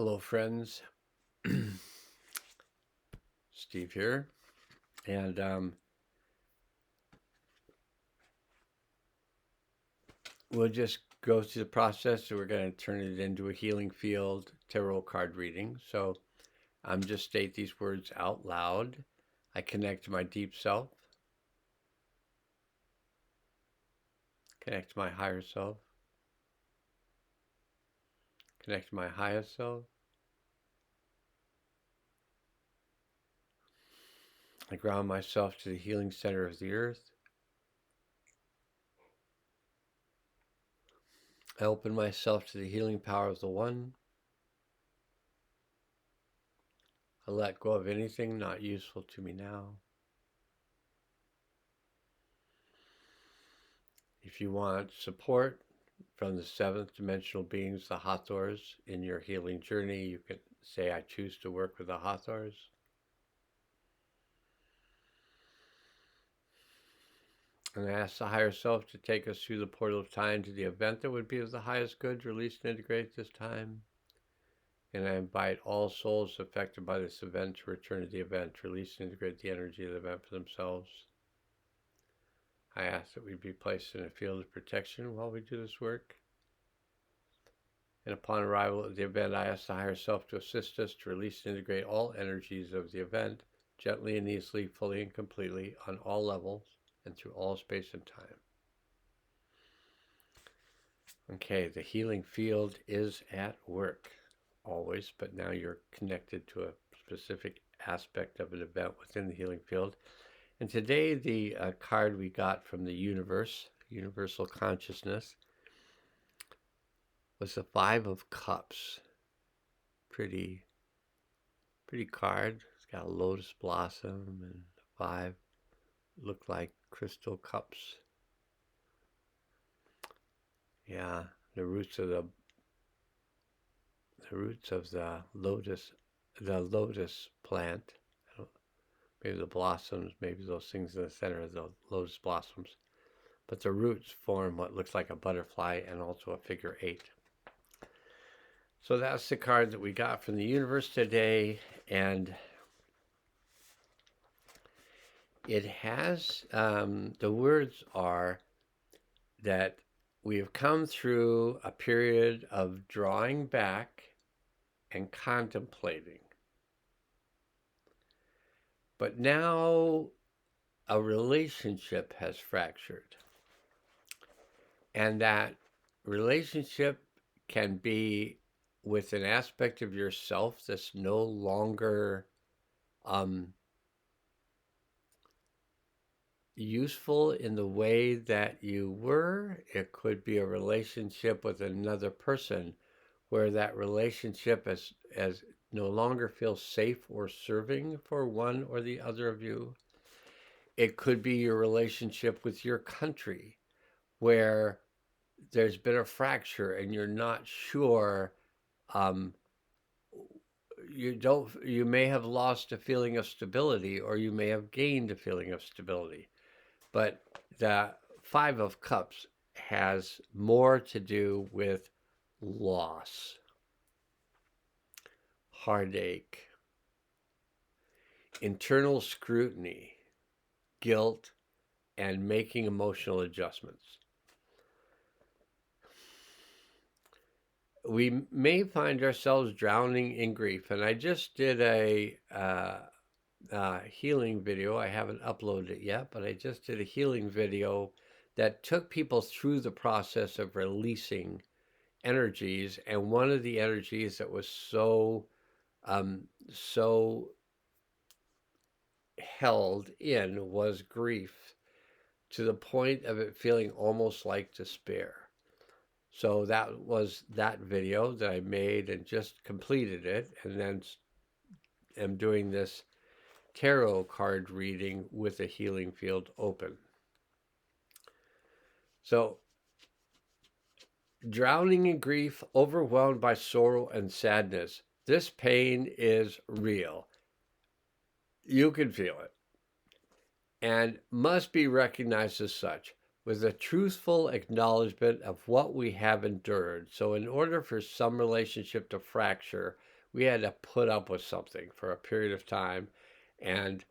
Hello, friends. Steve here. And we'll just go through the process. So we're going to turn it into a healing field tarot card reading. So I'm just state these words out loud. I connect to my deep self, connect to my higher self, connect to my highest self. I ground myself to the healing center of the earth. I open myself to the healing power of the One. I let go of anything not useful to me now. If you want support from the seventh dimensional beings, the Hathors, in your healing journey, you can say, I choose to work with the Hathors. And I ask the higher self to take us through the portal of time to the event that would be of the highest good, release and integrate at this time. And I invite all souls affected by this event to return to the event, release and integrate the energy of the event for themselves. I ask that we be placed in a field of protection while we do this work. And upon arrival at the event, I ask the higher self to assist us to release and integrate all energies of the event, gently and easily, fully and completely, on all levels, and through all space and time. Okay, the healing field is at work, always, but now you're connected to a specific aspect of an event within the healing field. And today, the card we got from the universe, universal consciousness, was the Five of Cups. Pretty card. It's got a lotus blossom and five look like crystal cups. Yeah, the roots of the lotus plant. Maybe the blossoms, maybe those things in the center of the lotus blossoms. But the roots form what looks like a butterfly and also a figure 8. So that's the card that we got from the universe today, and it has, the words are that we have come through a period of drawing back and contemplating. But now a relationship has fractured. And that relationship can be with an aspect of yourself that's no longer useful in the way that you were. It could be a relationship with another person where that relationship as no longer feels safe or serving for one or the other of you. It could be your relationship with your country where there's been a fracture and you're not sure. You may have lost a feeling of stability, or you may have gained a feeling of stability. But the Five of Cups has more to do with loss, heartache, internal scrutiny, guilt, and making emotional adjustments. We may find ourselves drowning in grief. And I just did a healing video. I haven't uploaded it yet, but I just did a healing video that took people through the process of releasing energies. And one of the energies that was so held in was grief, to the point of it feeling almost like despair. So that was that video that I made and just completed it, and then am doing this tarot card reading with a healing field open. So, drowning in grief, overwhelmed by sorrow and sadness. This pain is real. You can feel it and must be recognized as such. with a truthful acknowledgement of what we have endured. So, in order for some relationship to fracture, we had to put up with something for a period of time. And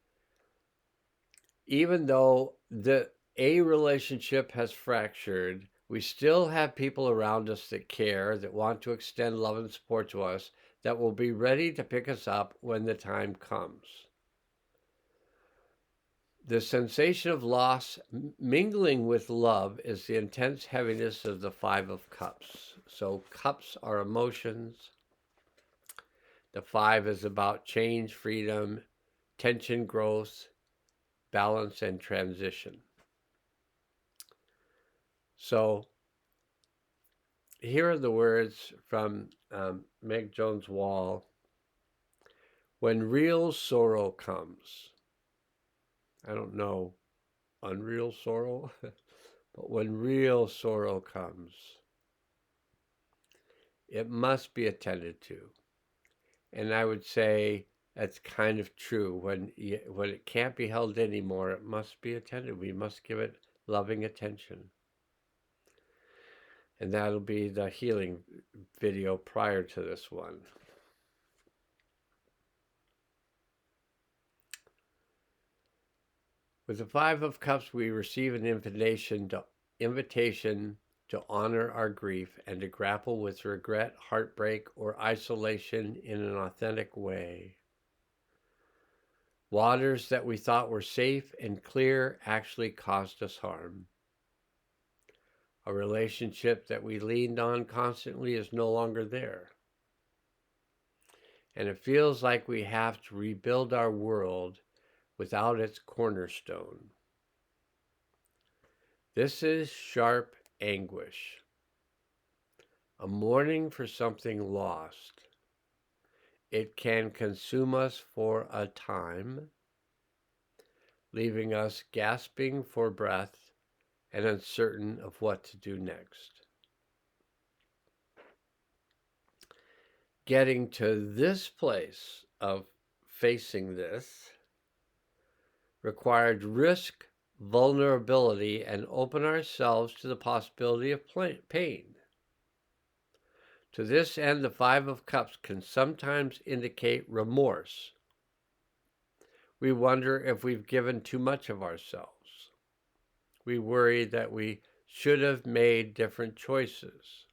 even though a relationship has fractured, we still have people around us that care, that want to extend love and support to us, that will be ready to pick us up when the time comes. The sensation of loss mingling with love is the intense heaviness of the Five of Cups. So cups are emotions. The five is about change, freedom, tension, growth, balance, and transition. So here are the words from Meg Jones Wall. When real sorrow comes, I don't know, unreal sorrow, but when real sorrow comes, it must be attended to. And I would say that's kind of true. When it can't be held anymore, it must be attended. We must give it loving attention. And that'll be the healing video prior to this one. With the Five of Cups, we receive an invitation to honor our grief and to grapple with regret, heartbreak, or isolation in an authentic way. Waters that we thought were safe and clear actually caused us harm. A relationship that we leaned on constantly is no longer there. And it feels like we have to rebuild our world without its cornerstone. This is sharp anguish, a mourning for something lost. It can consume us for a time, leaving us gasping for breath and uncertain of what to do next. Getting to this place of facing this required risk, vulnerability, and open ourselves to the possibility of pain. To this end, the Five of Cups can sometimes indicate remorse. We wonder if we've given too much of ourselves. We worry that we should have made different choices.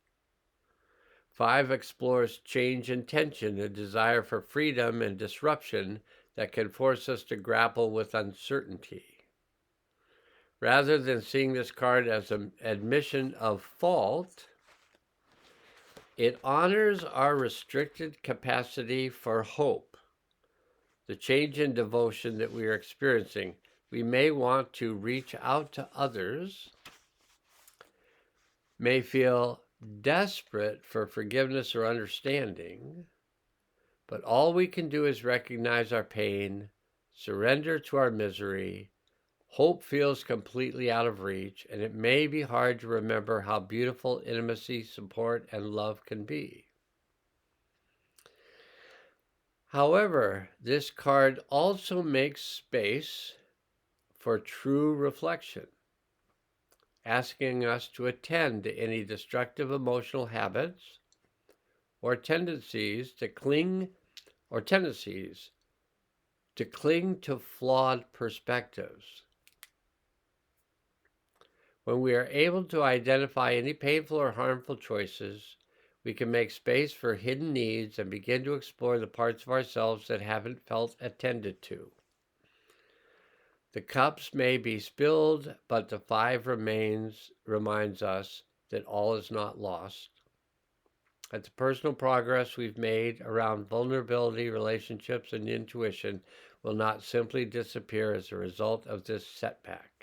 Five explores change and tension, a desire for freedom and disruption that can force us to grapple with uncertainty. Rather than seeing this card as an admission of fault, it honors our restricted capacity for hope. The change in devotion that we are experiencing, we may want to reach out to others, may feel desperate for forgiveness or understanding, but all we can do is recognize our pain, surrender to our misery. Hope feels completely out of reach, and it may be hard to remember how beautiful intimacy, support, and love can be. However, this card also makes space for true reflection, asking us to attend to any destructive emotional habits or tendencies to cling to flawed perspectives. When we are able to identify any painful or harmful choices, we can make space for hidden needs and begin to explore the parts of ourselves that haven't felt attended to. The cups may be spilled, but the five reminds us that all is not lost. That the personal progress we've made around vulnerability, relationships, and intuition will not simply disappear as a result of this setback.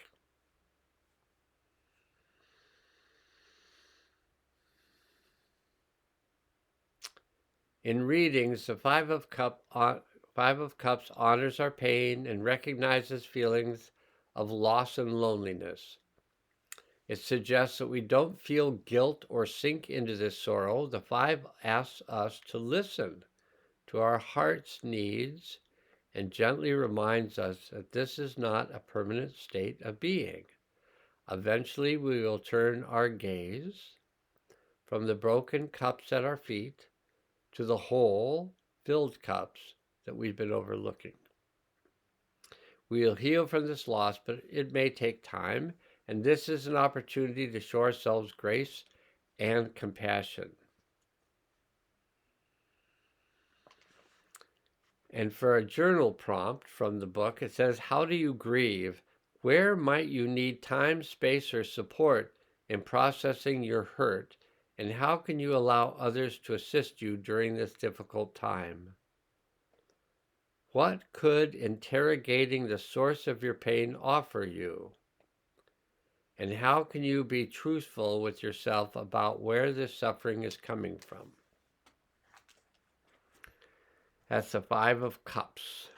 In readings, the Five of Cups honors our pain and recognizes feelings of loss and loneliness. It suggests that we don't feel guilt or sink into this sorrow. The five asks us to listen to our heart's needs and gently reminds us that this is not a permanent state of being. Eventually, we will turn our gaze from the broken cups at our feet to the whole, filled cups that we've been overlooking. We will heal from this loss, but it may take time, and this is an opportunity to show ourselves grace and compassion. And for a journal prompt from the book, it says, how do you grieve? Where might you need time, space, or support in processing your hurt? And how can you allow others to assist you during this difficult time? What could interrogating the source of your pain offer you? And how can you be truthful with yourself about where this suffering is coming from? That's the Five of Cups.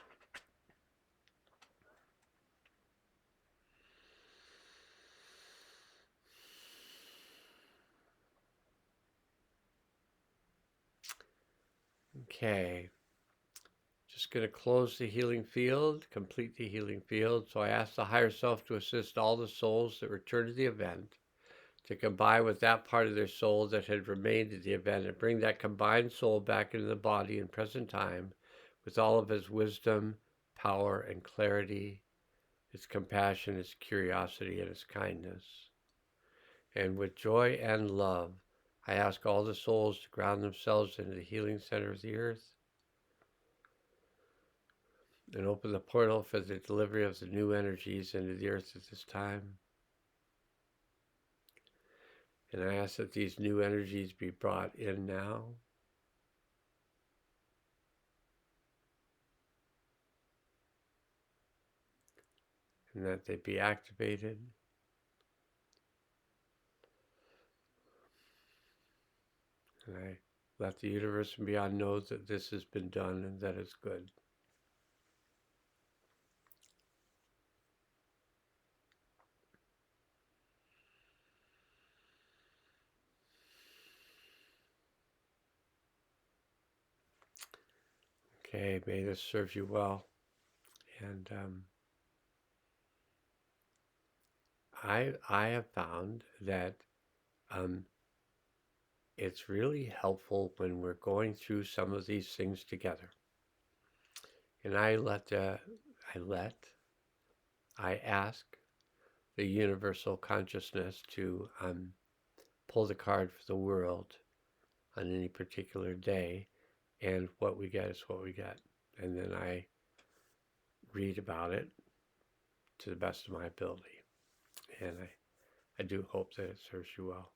Okay. Just going to close the healing field, complete the healing field. So I ask the higher self to assist all the souls that return to the event to combine with that part of their soul that had remained at the event and bring that combined soul back into the body in present time with all of its wisdom, power, and clarity, its compassion, its curiosity, and its kindness. And with joy and love, I ask all the souls to ground themselves into the healing center of the earth and open the portal for the delivery of the new energies into the earth at this time. And I ask that these new energies be brought in now. And that they be activated. And I let the universe and beyond know that this has been done and that it's good. Okay, may this serve you well. And I have found that it's really helpful when we're going through some of these things together. And I ask the universal consciousness to pull the card for the world on any particular day, and what we get is what we get. And then I read about it to the best of my ability. And I do hope that it serves you well.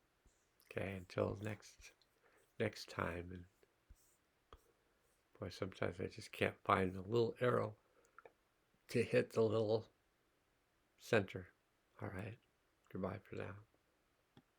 Okay, until next time. And boy, sometimes I just can't find the little arrow to hit the little center. All right, goodbye for now.